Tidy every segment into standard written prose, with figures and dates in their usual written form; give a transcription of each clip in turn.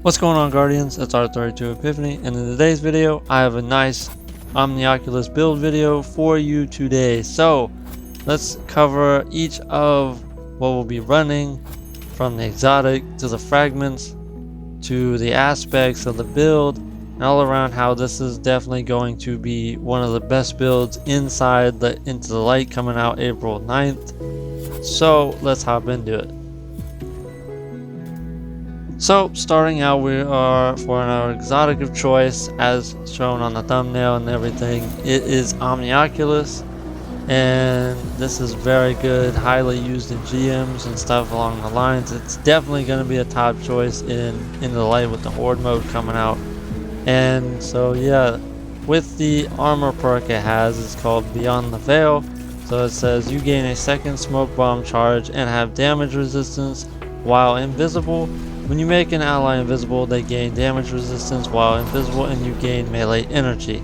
What's going on, Guardians? It's R32 Epiphany, and in today's video I have a nice Omnioculus build video for you today. So let's cover each of what will be running, from the exotic to the fragments to the aspects of the build, and all around how this is definitely going to be one of the best builds inside the Into the Light coming out April 9th. So let's hop into it. So starting out, we are for our exotic of choice, as shown on the thumbnail and everything. It is Omnioculus, and this is very good, highly used in GMs and stuff along the lines. It's definitely going to be a top choice in Into the Light with the Horde mode coming out. And so yeah, with the armor perk it has, it's called Beyond the Veil. So it says you gain a second smoke bomb charge and have damage resistance while invisible. When you make an ally invisible, they gain damage resistance while invisible, and you gain melee energy.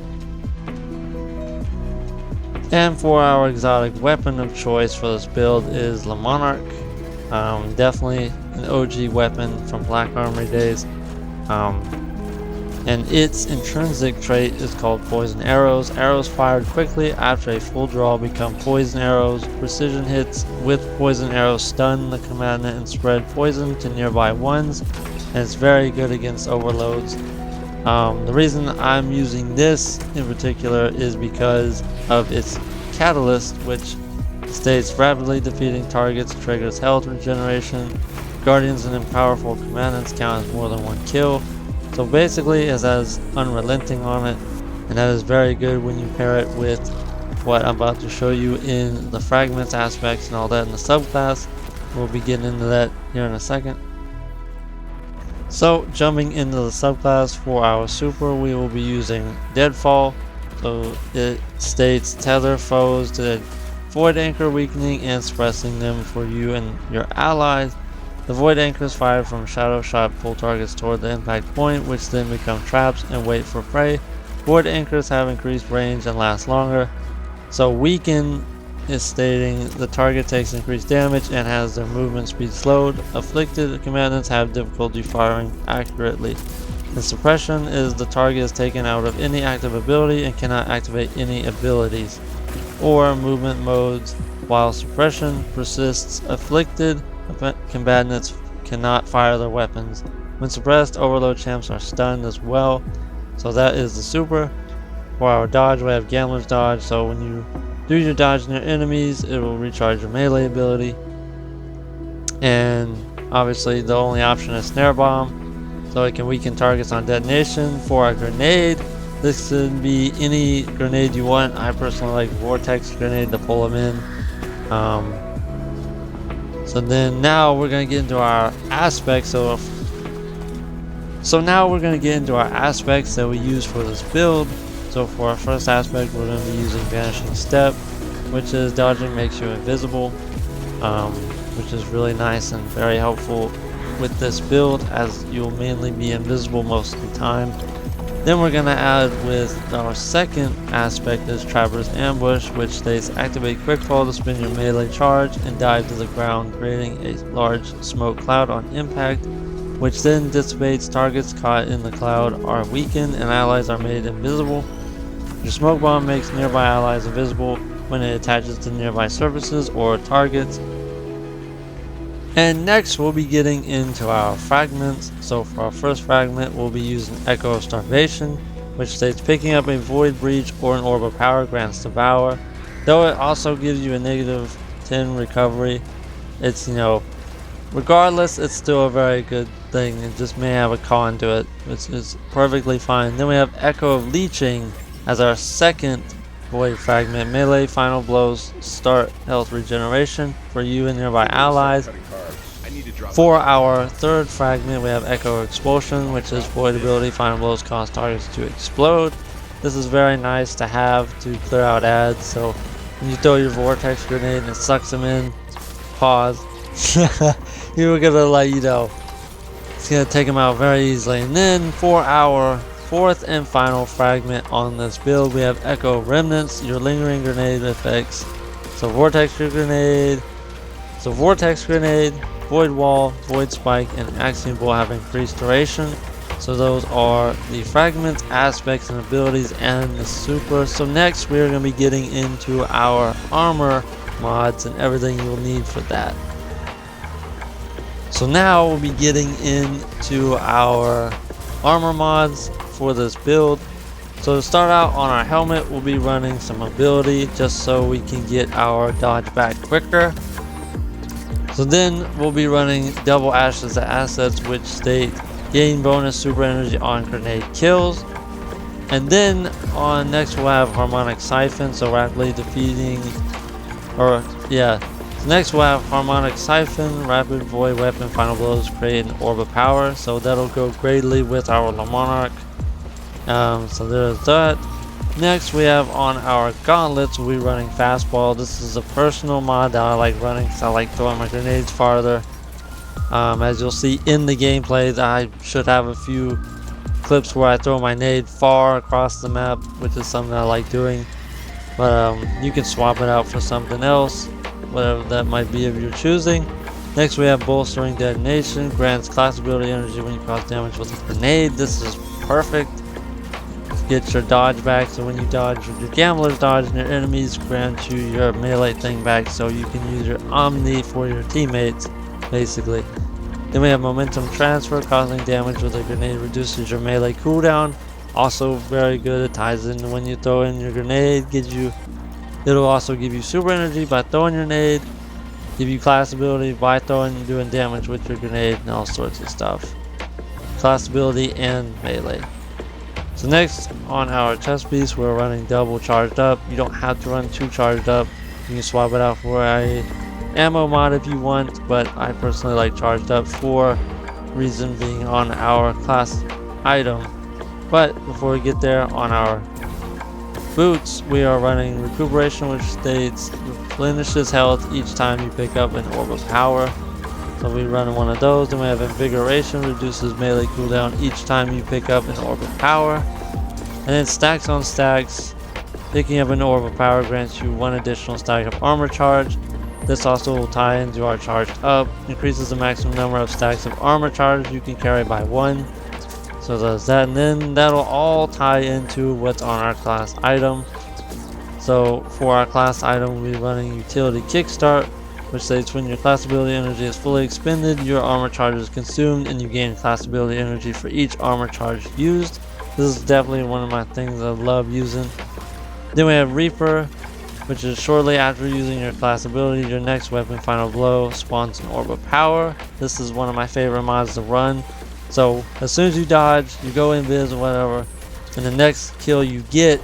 And for our exotic weapon of choice for this build is the Monarch. Definitely an OG weapon from Black Armory days. And its intrinsic trait is called Poison Arrows. Arrows fired quickly after a full draw become poison arrows. Precision hits with poison arrows stun the combatant and spread poison to nearby ones. And it's very good against overloads. The reason I'm using this in particular is because of its catalyst, which states rapidly defeating targets triggers health regeneration. Guardians and powerful combatants count as more than one kill. So basically it has unrelenting on it, and that is very good when you pair it with what I'm about to show you in the fragments aspects and all that in the subclass. We'll be getting into that here in a second. So jumping into the subclass for our super, we will be using Deadfall. So it states tether foes to Void Anchor, weakening and suppressing them for you and your allies. The Void Anchors fired from Shadow Shot pull targets toward the impact point, which then become traps and wait for prey. Void Anchors have increased range and last longer. So Weaken is stating the target takes increased damage and has their movement speed slowed. Afflicted combatants have difficulty firing accurately. And Suppression is the target is taken out of any active ability and cannot activate any abilities or movement modes while Suppression persists. Afflicted combatants cannot fire their weapons. When suppressed, Overload champs are stunned as well. So that is the super. For our dodge, we have Gambler's Dodge. So when you do your dodge near enemies, it will recharge your melee ability. And obviously the only option is Snare Bomb, so it can weaken targets on detonation. For a grenade, this could be any grenade you want. I personally like Vortex Grenade to pull them in. So then now we're going to get into our aspects. So now we're going to get into our aspects that we use for this build. So for our first aspect, we're going to be using Vanishing Step, which is dodging makes you invisible, which is really nice and very helpful with this build, as you'll mainly be invisible most of the time. Then we're going to add with our second aspect is Trapper's Ambush, which states activate Quickfall to spin your melee charge and dive to the ground, creating a large smoke cloud on impact, which then dissipates. Targets caught in the cloud are weakened and allies are made invisible. Your smoke bomb makes nearby allies invisible when it attaches to nearby surfaces or targets. And next we'll be getting into our fragments. So for our first fragment, we'll be using Echo of Starvation, which states picking up a Void Breach or an Orb of Power grants Devour. Though it also gives you a -10 recovery, it's, regardless, it's still a very good thing. It just may have a con to it, which is perfectly fine. Then we have Echo of Leeching as our second Void fragment. Melee final blows start health regeneration for you and nearby allies. For our third fragment, we have Echo of Expulsion, which is Void ability. Final blows cause targets to explode. This is very nice to have to clear out ads. So when you throw your Vortex Grenade and it sucks them in, pause. You were gonna it's gonna take them out very easily. And then for our fourth and final fragment on this build, we have Echo Remnants, your lingering grenade effects. So Vortex Grenade, Void Wall, Void Spike, and Axiom Bolt have increased duration. So those are the fragments, aspects, and abilities, and the super. So next we're going to be getting into our armor mods and everything you'll need for that. So now we'll be getting into our armor mods for this build. So to start out on our helmet, we'll be running some ability just so we can get our dodge back quicker. So then we'll be running double ashes assets, which state gain bonus super energy on grenade kills. And then on next we'll have harmonic siphon, so rapidly defeating, next we'll have harmonic siphon, rapid void weapon, final blows, create an orb of power. So that'll go greatly with our Monarch. So there's that. Next we have on our gauntlets, we'll be running fastball. This is a personal mod that I like running because I like throwing my grenades farther. As you'll see in the gameplay, I should have a few clips where I throw my nade far across the map, which is something I like doing. But you can swap it out for something else, whatever that might be of your choosing. Next we have bolstering detonation, grants class ability energy when you cause damage with a grenade. This is perfect. Get your dodge back, so when you dodge with your gambler's dodge and your enemies grant you your melee thing back, so you can use your Omni for your teammates, basically. Then we have momentum transfer, causing damage with a grenade reduces your melee cooldown. Also very good, it ties in when you throw in your grenade, it'll also give you super energy by throwing your nade, give you class ability by doing damage with your grenade, and all sorts of stuff. Class ability and melee. So next on our chest piece, we're running double charged up. You don't have to run 2 charged up. You can swap it out for a ammo mod if you want, but I personally like charged up for reason being on our class item. But before we get there, on our boots, we are running recuperation, which states replenishes health each time you pick up an orb of power. So we run one of those. Then we have invigoration, reduces melee cooldown each time you pick up an orb of power. And then stacks on stacks, picking up an orb of power grants you 1 additional stack of armor charge. This also will tie into our charged up, increases the maximum number of stacks of armor charge you can carry by 1. So there's that, and then that'll all tie into what's on our class item. So for our class item, we'll be running utility kickstart, which states when your class ability energy is fully expended, your armor charge is consumed and you gain class ability energy for each armor charge used. This is definitely one of my things I love using. Then we have Reaper, which is shortly after using your class ability, your next weapon, final blow, spawns an orb of power. This is one of my favorite mods to run. So as soon as you dodge, you go invis or whatever, and the next kill you get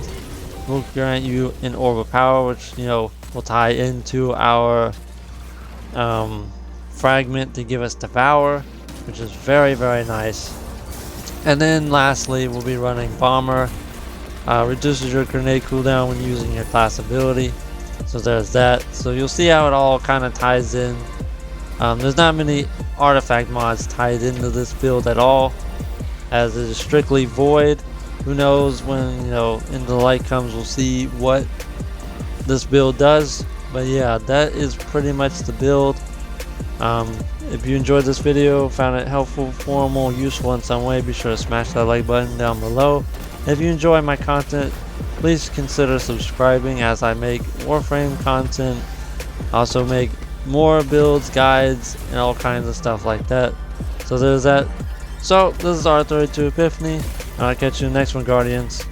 will grant you an orb of power, which will tie into our fragment to give us devour, which is very, very nice. And then lastly, we'll be running bomber, reduces your grenade cooldown when using your class ability. So there's that. So you'll see how it all kind of ties in. There's not many artifact mods tied into this build at all, as it is strictly void. Who knows, when into the light comes, we'll see what this build does. But yeah, that is pretty much the build. If you enjoyed this video, found it helpful, formal, useful in some way, be sure to smash that like button down below. If you enjoy my content, please consider subscribing, as I make Warframe content. I also make more builds, guides, and all kinds of stuff like that. So there's that. So this is R32 Epiphany, and I'll catch you in the next one, Guardians.